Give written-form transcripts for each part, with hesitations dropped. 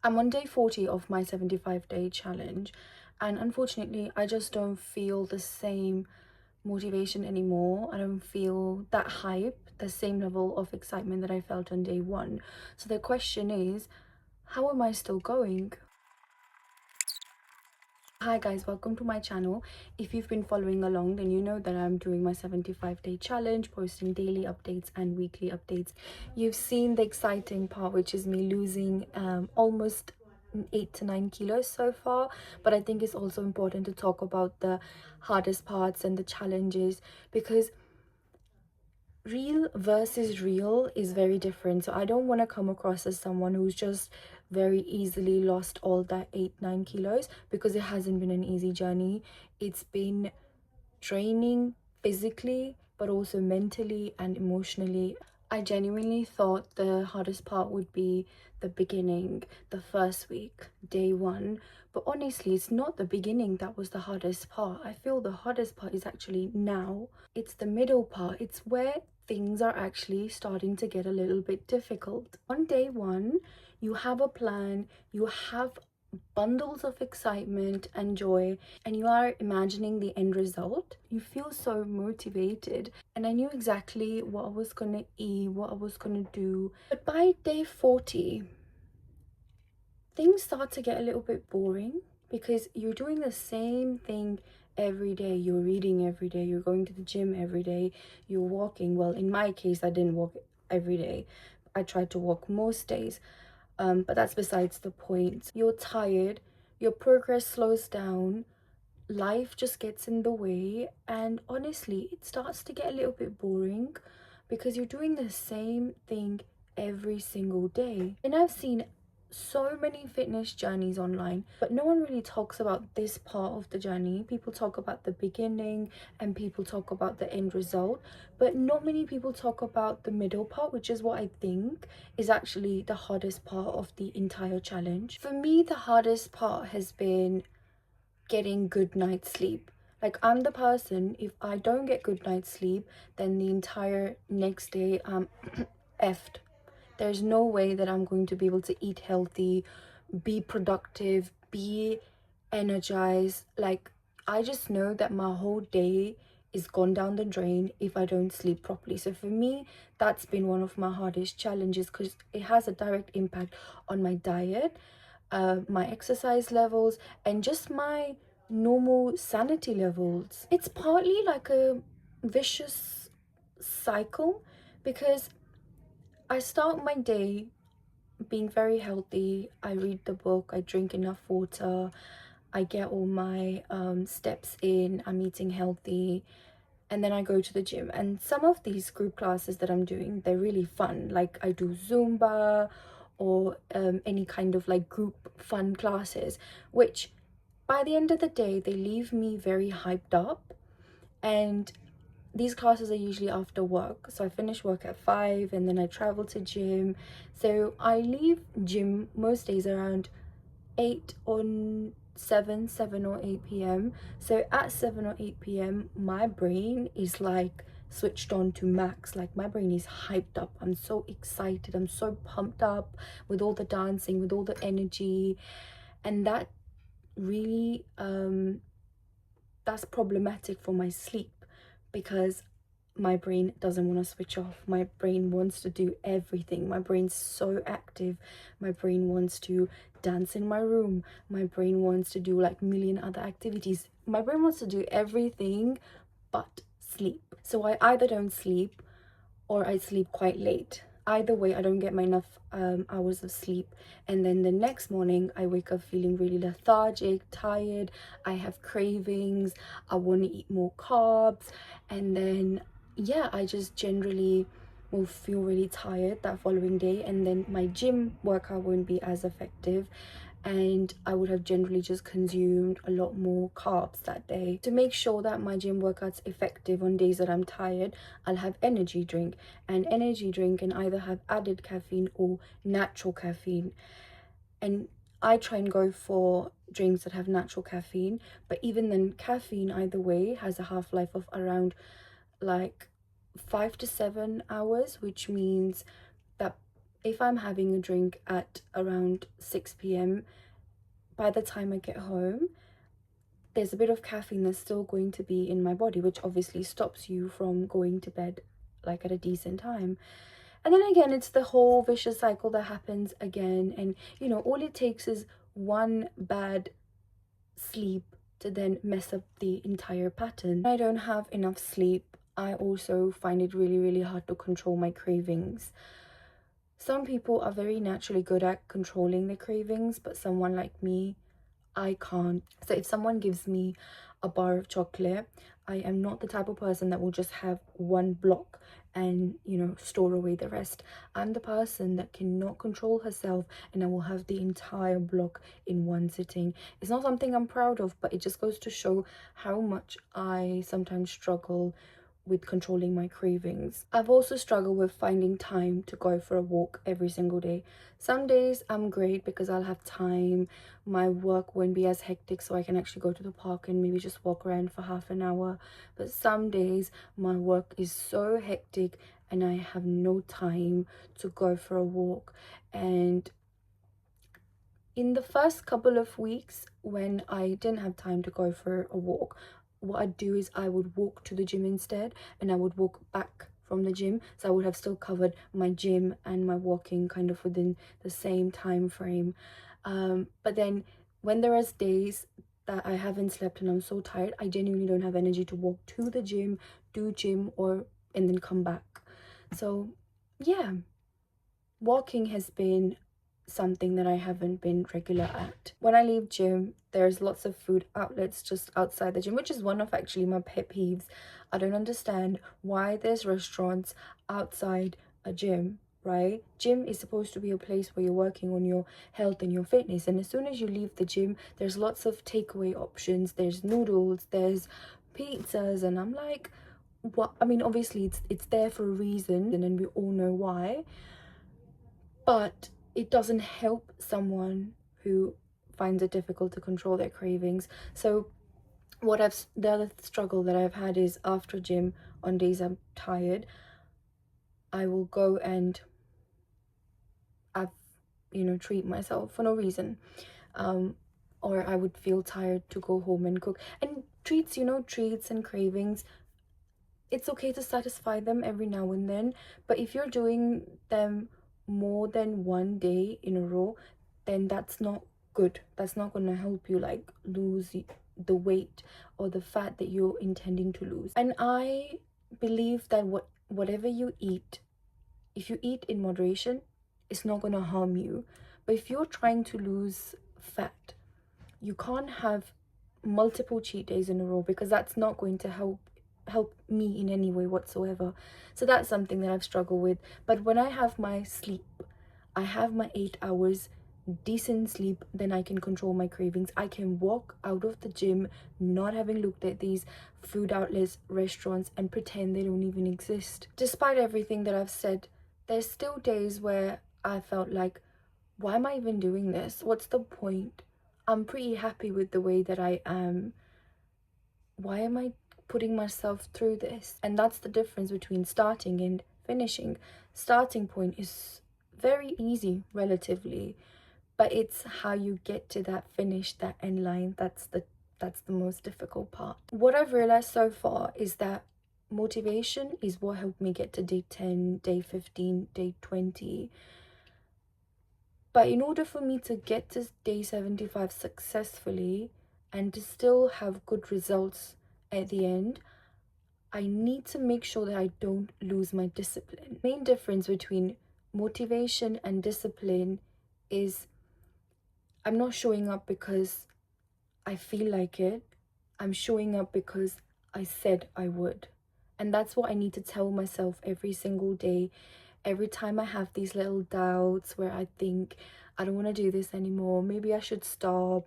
I'm on day 40 of my 75-day challenge, and unfortunately, I just don't feel the same motivation anymore. I don't feel that hype, the same level of excitement that I felt on day one. So the question is, how am I still going? Hi guys, welcome to my channel. If you've been following along, then you know that I'm doing my 75-day challenge, posting daily updates and weekly updates. You've seen the exciting part, which is me losing almost 8 to 9 kilos so far, but I think it's also important to talk about the hardest parts and the challenges, because real versus real is very different. So I don't want to come across as someone who's just very easily lost all that 8 9 kilos, because it hasn't been an easy journey. It's been draining physically, but also mentally and emotionally. I genuinely thought the hardest part would be the beginning, the first week, day one. But honestly, it's not the beginning that was the hardest part. I feel the hardest part is actually now. It's the middle part. It's where things are actually starting to get a little bit difficult. On day one, you have a plan, you have bundles of excitement and joy, and you are imagining the end result. You feel so motivated, and I knew exactly what I was gonna eat, what I was gonna do. But by day 40, things start to get a little bit boring, because you're doing the same thing every day. You're reading every day, you're going to the gym every day, you're walking. Well, in my case, I didn't walk every day. I tried to walk most days, but that's besides the point. You're tired, your progress slows down, life just gets in the way, and honestly, it starts to get a little bit boring, because you're doing the same thing every single day. And I've seen so many fitness journeys online, but no one really talks about this part of the journey. People talk about the beginning and people talk about the end result, but not many people talk about the middle part, which is what I think is actually the hardest part of the entire challenge. For me, the hardest part has been getting good night's sleep. Like, I'm the person, if I don't get good night's sleep, then the entire next day I'm effed. There's no way that I'm going to be able to eat healthy, be productive, be energized. Like, I just know that my whole day is gone down the drain if I don't sleep properly. So for me, that's been one of my hardest challenges, because it has a direct impact on my diet, my exercise levels, and just my normal sanity levels. It's partly like a vicious cycle, because I start my day being very healthy. I read the book, I drink enough water, I get all my steps in, I'm eating healthy, and then I go to the gym. And some of these group classes that I'm doing, they're really fun. Like, I do Zumba or any kind of like group fun classes, which by the end of the day, they leave me very hyped up. And these classes are usually after work, so I finish work at 5 and then I travel to gym. So I leave gym most days around 8 on 7 or 8 p.m. So at 7 or 8 p.m, my brain is like switched on to max. Like, my brain is hyped up, I'm so excited, I'm so pumped up with all the dancing, with all the energy. And that really that's problematic for my sleep, because my brain doesn't want to switch off. My brain wants to do everything. My brain's so active. My brain wants to dance in my room. My brain wants to do like million other activities. My brain wants to do everything but sleep. So I either don't sleep or I sleep quite late. Either way, I don't get my enough hours of sleep, and then the next morning I wake up feeling really lethargic, tired. I have cravings, I want to eat more carbs, and then yeah, I just generally will feel really tired that following day, and then my gym workout won't be as effective, and I would have generally just consumed a lot more carbs that day. To make sure that my gym workout's effective on days that I'm tired, I'll have energy drink, and energy drink can either have added caffeine or natural caffeine. And I try and go for drinks that have natural caffeine, but even then, caffeine either way has a half-life of around like 5 to 7 hours, which means that if I'm having a drink at around 6 p.m, by the time I get home, there's a bit of caffeine that's still going to be in my body, which obviously stops you from going to bed like at a decent time. And then again, it's the whole vicious cycle that happens again. And you know, all it takes is one bad sleep to then mess up the entire pattern. When I don't have enough sleep, I also find it really, really hard to control my cravings. Some people are very naturally good at controlling their cravings, but someone like me, I can't. So if someone gives me a bar of chocolate, I am not the type of person that will just have one block and, you know, store away the rest. I'm the person that cannot control herself, and I will have the entire block in one sitting. It's not something I'm proud of, but it just goes to show how much I sometimes struggle with controlling my cravings. I've also struggled with finding time to go for a walk every single day. Some days I'm great because I'll have time, my work won't be as hectic, so I can actually go to the park and maybe just walk around for half an hour. But some days my work is so hectic and I have no time to go for a walk. And in the first couple of weeks when I didn't have time to go for a walk, what I'd do is I would walk to the gym instead, and I would walk back from the gym, so I would have still covered my gym and my walking kind of within the same time frame. But then when there is days that I haven't slept and I'm so tired, I genuinely don't have energy to walk to the gym, do gym, or and then come back. So yeah, walking has been something that I haven't been regular at. When I leave gym, there's lots of food outlets just outside the gym, which is one of actually my pet peeves. I don't understand why there's restaurants outside a gym, right? Gym is supposed to be a place where you're working on your health and your fitness, and as soon as you leave the gym, there's lots of takeaway options. There's noodles, there's pizzas, and I'm like, what? I mean, obviously it's there for a reason, and we all know why, but it doesn't help someone who finds it difficult to control their cravings. So the other struggle that I've had is after gym, on days I'm tired, I will go and I've, you know, treat myself for no reason. Or I would feel tired to go home and cook. And treats, you know, treats and cravings, it's okay to satisfy them every now and then, but if you're doing them more than one day in a row, then that's not good. That's not going to help you like lose the weight or the fat that you're intending to lose. And I believe that whatever you eat, if you eat in moderation, it's not going to harm you. But if you're trying to lose fat, you can't have multiple cheat days in a row, because that's not going to help me in any way whatsoever. So that's something that I've struggled with. But when I have my sleep, I have my 8 hours decent sleep, then I can control my cravings. I can walk out of the gym not having looked at these food outlets, restaurants, and pretend they don't even exist. Despite everything that I've said, there's still days where I felt like, why am I even doing this? What's the point? I'm pretty happy with the way that I am. Why am I putting myself through this? And that's the difference between starting and finishing. Starting point is very easy relatively, but it's how you get to that finish, that end line, that's the most difficult part. What I've realized so far is that motivation is what helped me get to day 10, day 15, day 20. But in order for me to get to day 75 successfully and to still have good results at the end, I need to make sure that I don't lose my discipline. The main difference between motivation and discipline is I'm not showing up because I feel like it. I'm showing up because I said I would. And that's what I need to tell myself every single day. Every time I have these little doubts where I think I don't want to do this anymore, maybe I should stop,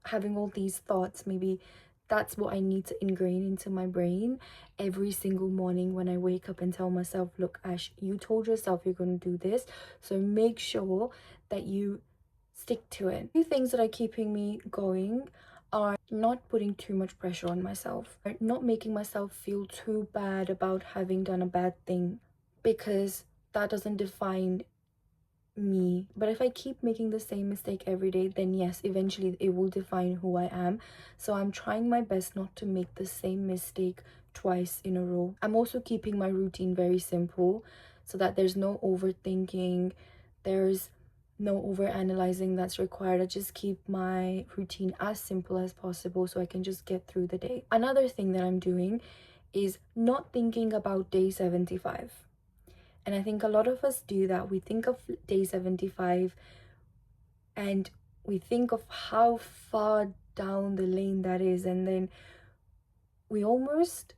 having all these thoughts, maybe that's what I need to ingrain into my brain every single morning when I wake up and tell myself, look, Ash, you told yourself you're going to do this, so make sure that you stick to it. A few things that are keeping me going are not putting too much pressure on myself, not making myself feel too bad about having done a bad thing, because that doesn't define me. But if I keep making the same mistake every day, then yes, eventually it will define who I am. So I'm trying my best not to make the same mistake twice in a row. I'm also keeping my routine very simple so that there's no overthinking, there's no over analyzing that's required. I just keep my routine as simple as possible so I can just get through the day. Another thing that I'm doing is not thinking about day 75. And I think a lot of us do that. We think of day 75 and we think of how far down the lane that is, and then we almost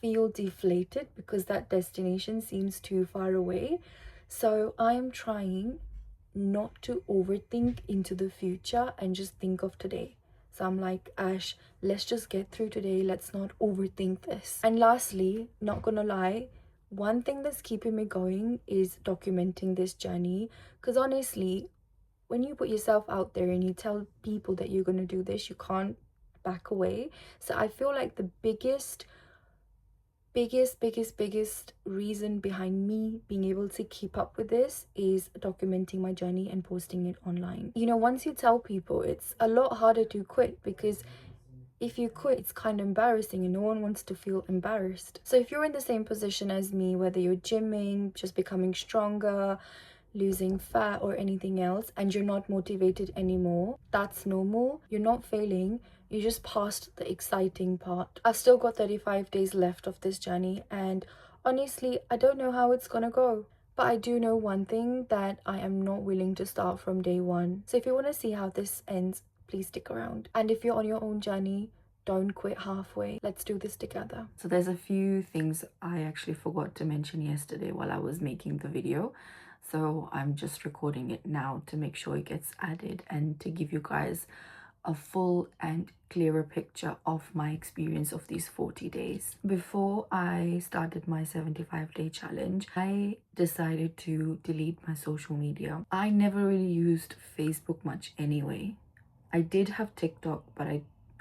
feel deflated because that destination seems too far away. So I am trying not to overthink into the future and just think of today. So I'm like, Ash, let's just get through today. Let's not overthink this. And lastly, not gonna lie, one thing that's keeping me going is documenting this journey. Because honestly, when you put yourself out there and you tell people that you're gonna do this, you can't back away. So I feel like the biggest reason behind me being able to keep up with this is documenting my journey and posting it online. You know, once you tell people, it's a lot harder to quit, because if you quit, it's kind of embarrassing and no one wants to feel embarrassed. So if you're in the same position as me, whether you're gymming, just becoming stronger, losing fat or anything else, and you're not motivated anymore, that's normal. You're not failing, you just passed the exciting part. I've still got 35 days left of this journey, and honestly, I don't know how it's gonna go. But I do know one thing, that I am not willing to start from day one. So if you want to see how this ends, please stick around. And if you're on your own journey, don't quit halfway. Let's do this together. So there's a few things I actually forgot to mention yesterday while I was making the video. So I'm just recording it now to make sure it gets added and to give you guys a full and clearer picture of my experience of these 40 days. Before I started my 75-day challenge, I decided to delete my social media. I never really used Facebook much anyway. I did have TikTok, but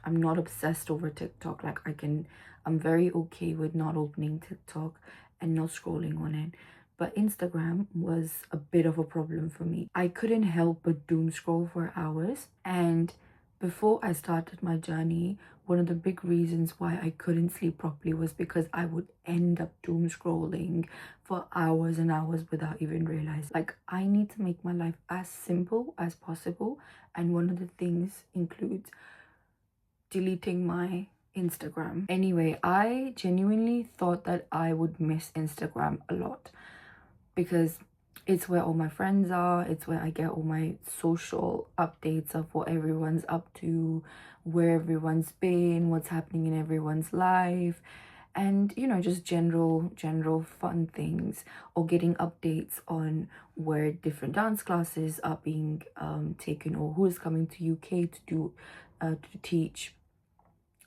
I'm not obsessed over TikTok. Like I'm very okay with not opening TikTok and not scrolling on it. But Instagram was a bit of a problem for me. I couldn't help but doom scroll for hours. And before I started my journey, one of the big reasons why I couldn't sleep properly was because I would end up doom scrolling for hours and hours without even realizing. Like, I need to make my life as simple as possible. And one of the things includes deleting my Instagram. Anyway, I genuinely thought that I would miss Instagram a lot because it's where all my friends are, it's where I get all my social updates of what everyone's up to, where everyone's been, what's happening in everyone's life, and you know, just general fun things, or getting updates on where different dance classes are being taken, or who's coming to UK to teach,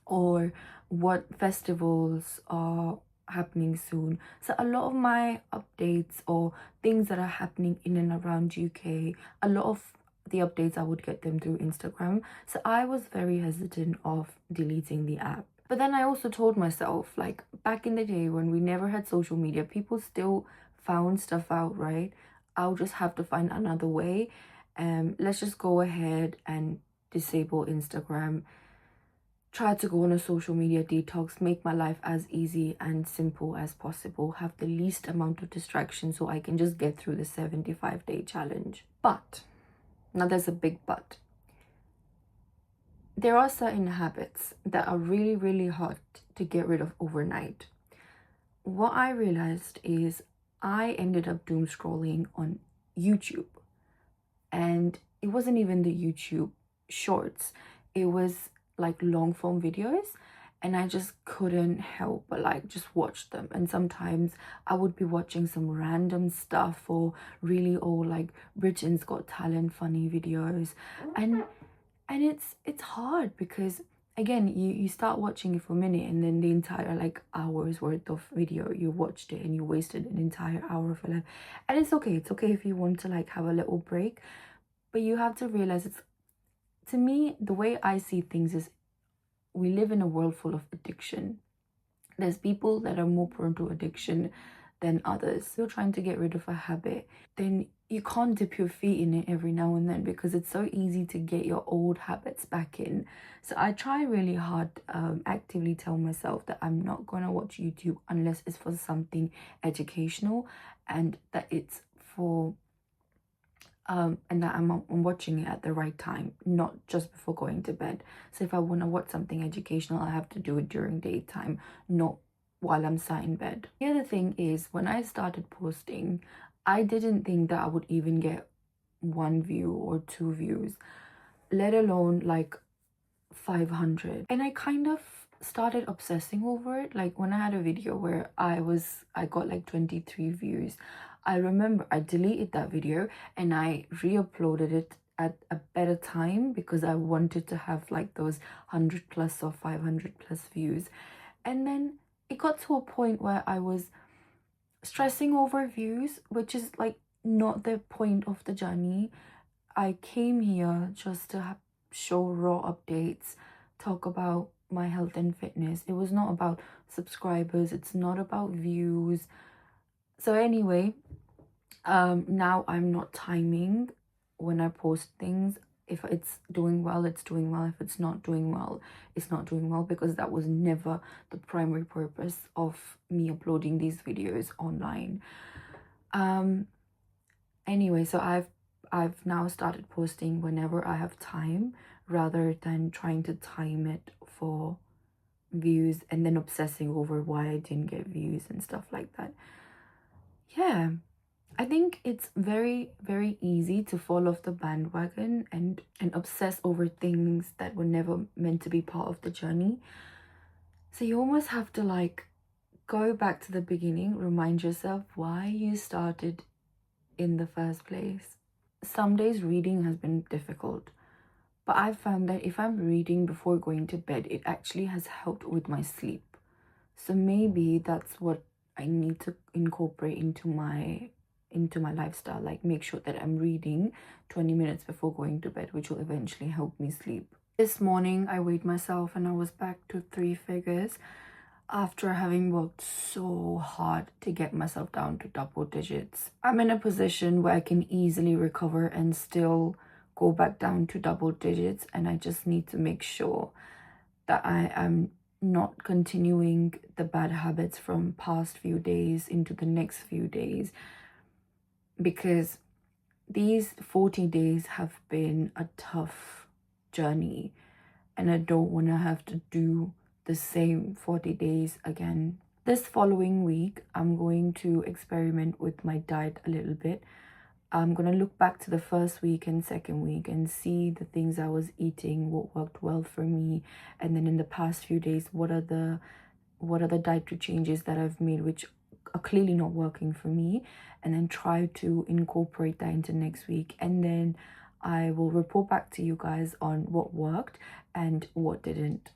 or what festivals are happening soon. So a lot of my updates or things that are happening in and around UK, a lot of the updates I would get them through Instagram. So I was very hesitant of deleting the app. But then I also told myself, like, back in the day when we never had social media, people still found stuff out, right? I'll just have to find another way. Let's just go ahead and disable Instagram, try to go on a social media detox, make my life as easy and simple as possible, have the least amount of distraction so I can just get through the 75-day challenge. But, now there's a big but. There are certain habits that are really hard to get rid of overnight. What I realized is I ended up doom scrolling on YouTube. And it wasn't even the YouTube shorts. It was like long form videos, and I just couldn't help but like just watch them. And sometimes I would be watching some random stuff or really old like Britain's Got Talent funny videos, and it's hard because again you start watching it for a minute and then the entire like hours worth of video, you watched it and you wasted an entire hour of your life. And it's okay if you want to like have a little break, but you have to realize it's, to me, the way I see things is we live in a world full of addiction. There's people that are more prone to addiction than others. If you're trying to get rid of a habit, then you can't dip your feet in it every now and then, because it's so easy to get your old habits back in. So I try really hard, actively tell myself that I'm not gonna watch YouTube unless it's for something educational, and that it's for and that I'm watching it at the right time, not just before going to bed. So if I want to watch something educational, I have to do it during daytime, not while I'm sat in bed. The other thing is, when I started posting, I didn't think that I would even get 1 view or 2 views, let alone like 500. And I kind of started obsessing over it. Like when I had a video where I got like 23 views, I remember I deleted that video and I re-uploaded it at a better time, because I wanted to have like those 100 plus or 500 plus views. And then it got to a point where I was stressing over views, which is like not the point of the journey. I came here just to show raw updates, talk about my health and fitness. It was not about subscribers, it's not about views. So anyway, now I'm not timing when I post things. If it's doing well, it's doing well. If it's not doing well, it's not doing well, because that was never the primary purpose of me uploading these videos online. Anyway, so I've now started posting whenever I have time, rather than trying to time it for views and then obsessing over why I didn't get views and stuff like that. Yeah, I think it's very, very easy to fall off the bandwagon and obsess over things that were never meant to be part of the journey. So you almost have to like go back to the beginning, remind yourself why you started in the first place. Some days reading has been difficult, but I've found that if I'm reading before going to bed, it actually has helped with my sleep. So maybe that's what I need to incorporate into my lifestyle, like make sure that I'm reading 20 minutes before going to bed, which will eventually help me sleep. This morning I weighed myself and I was back to 3 figures after having worked so hard to get myself down to double digits. I'm in a position where I can easily recover and still go back down to double digits, and I just need to make sure that I am not continuing the bad habits from past few days into the next few days, because these 40 days have been a tough journey and I don't want to have to do the same 40 days again. This following week, I'm going to experiment with my diet a little bit. I'm going to look back to the first week and second week and see the things I was eating, what worked well for me, and then in the past few days, what are the dietary changes that I've made which are clearly not working for me, and then try to incorporate that into next week. And then I will report back to you guys on what worked and what didn't.